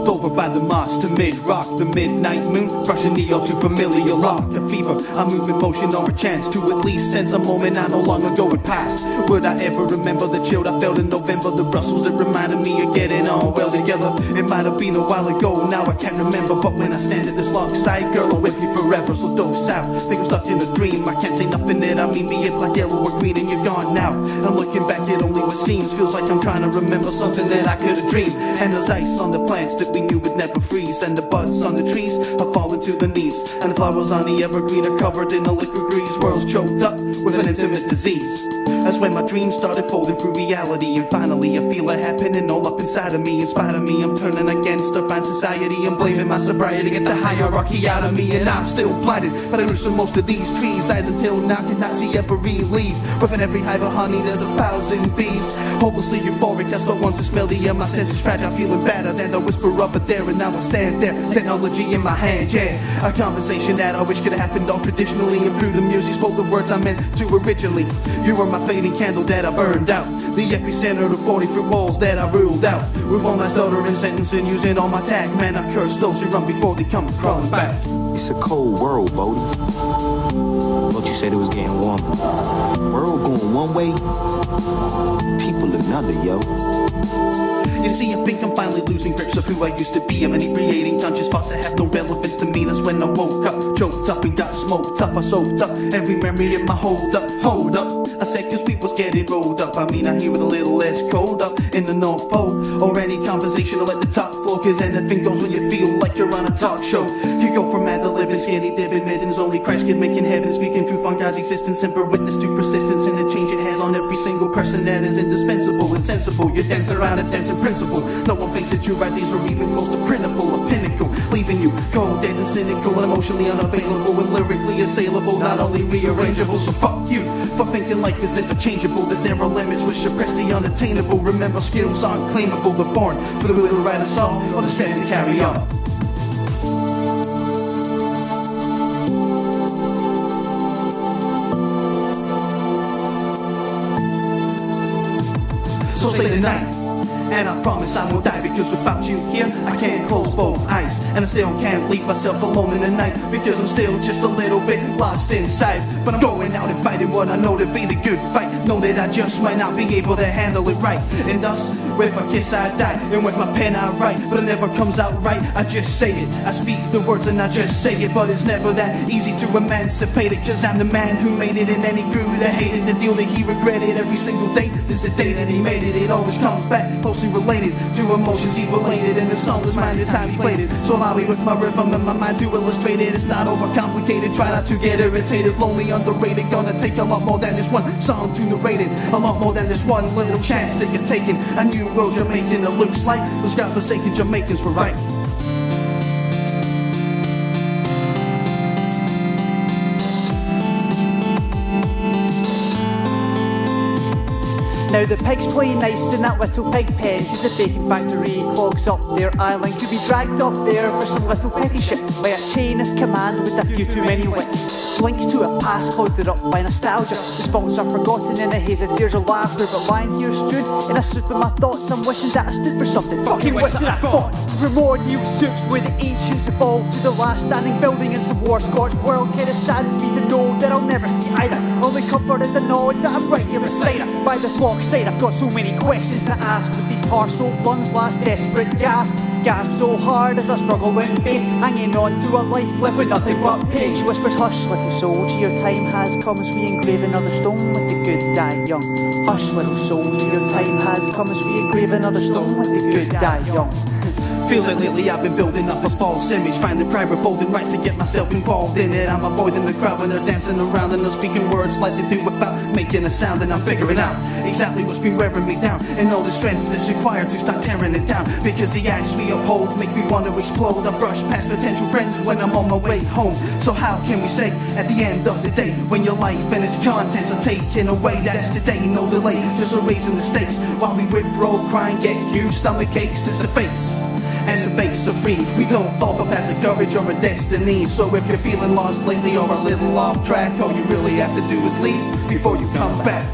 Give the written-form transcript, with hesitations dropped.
Pulled over by the moss to mid-rock, the midnight moon, brushing Neo to familiar rock. A fever, I move in motion or a chance to at least sense a moment I no longer go with past. Would I ever remember the chill I felt in November, the rustles that reminded me of getting all well together? It might have been a while ago, now I can't remember, but when I stand at this long side, girl, I'm with you forever, so don't south. Think I'm stuck in a dream, I can't say nothing that I mean, be it black, yellow, or green, and you're gone now. I'm looking back at only what seems, feels like I'm trying to remember something that I could have dreamed. And there's ice on the plants that we knew would never freeze, and the buds on the trees are falling to the knees, and the flowers on the evergreen are covered in a liquid grease. World's choked up with an intimate disease. That's when my dreams started folding through reality, and finally I feel it happening all up inside of me. In spite of me, I'm turning against a fine society. I'm blaming my sobriety to get the hierarchy out of me, and I'm still blinded by the roots of most of these trees. Eyes until now cannot see every leaf. Within every hive of honey there's 1,000 bees. Hopelessly euphoric, that's the ones that smell the air. My senses fragile, feeling better than the whisper up there, and now I stand there, technology in my hand, yeah. A conversation that I wish could have happened all traditionally, and through the music spoke the words I meant to originally. You were my fading candle that I burned out, the epicenter of the 40-foot walls that I ruled out. With one last uttering sentence and using all my tag, man, I curse those who run before they come crawling back. It's a cold world, Bodie. Thought you said it was getting warmer. World going one way, people another, yo. You see, I think I'm finally losing grips of who I used to be. I'm inebriating conscious thoughts that have no relevance to me. That's when I woke up, choked up and got smoked up. I soaked up every memory in my hold up. I said cause we was getting rolled up. I mean, I hear it a little less cold up in the North Pole, or any conversational at the top floor, cause anything goes when you feel like you're on a talk show. You go from mad to living, skinny dipping middens. Only Christ can make in heaven, speaking truth on God's existence, and bear witness to persistence and the change it has on every single person that is indispensable and sensible. You're dancing around a dancing principle. No one thinks that your ideas are even close to printable, a pinnacle, leaving you cold, dead and cynical, and emotionally unavailable, and lyrically assailable, not only rearrangeable. So fuck you for thinking life is interchangeable, that there are limits which suppress the unattainable. Remember, skills aren't claimable, they're born for the will to write a song or the strength to carry on. So stay the night, and I promise I won't die, because without you here, I can't close both eyes, and I still can't leave myself alone in the night, because I'm still just a little bit lost inside. But I'm going out and fighting what I know to be the good fight. Know that I just might not be able to handle it right, and thus, with a kiss I die, and with my pen I write, but it never comes out right. I just say it, I speak the words and I just say it, but it's never that easy to emancipate it, cause I'm the man who made it, and any crew that hated the deal that he regretted every single day since the day that he made it. It always comes back closely related to emotions he related, and the song was mine the time he played it. So allow me with my rhythm and my mind to illustrate it. It's not overcomplicated, try not to get irritated. Lonely, underrated, gonna take a lot more than this one song to narrate it, a lot more than this one little chance that you're taking. A new road you're making, it looks like those godforsaken Jamaicans were right. Now the pigs play nice in that little pig pen, cause the bacon factory clogs up their island. Could be dragged up there for some little petty shit, by a chain of command with a few too many links. Links to a past clouded up by nostalgia, whose faults are forgotten in a haze of tears of laughter. But lying here stood in a soup with my thoughts, I'm wishing that I stood for something. Fucking wish that I fought! Primordial soups where the ancients evolved to the last standing building in some war-scorched world. Kinda saddens me to know that I'll never see either. Only comfort is the knowledge that I'm right here beside her. By the flock side, I've got so many questions to ask, with these parcel lungs last desperate gasp. Gasp so hard as I struggle in vain, hanging on to a life left with nothing but pain. She whispers, hush little soldier, your time has come as we engrave another stone, let the good die young. Hush little soldier, your time has come as we engrave another stone, let the good die young. Feels like lately I've been building up a false image, finding pride, refolding rights to get myself involved in it. I'm avoiding the crowd when they're dancing around and they're speaking words like they do without making a sound. And I'm figuring out exactly what's been wearing me down, and all the strength that's required to start tearing it down. Because the acts we uphold make me want to explode. I brush past potential friends when I'm on my way home. So how can we say at the end of the day, when your life and its contents are taken away, that's today, no delay, just raising the stakes while we whip, roll, crying, get huge stomach aches. It's the face, and the fakes are free. We don't fall for passive courage or a destiny. So if you're feeling lost lately or a little off track, all you really have to do is leave before you come back.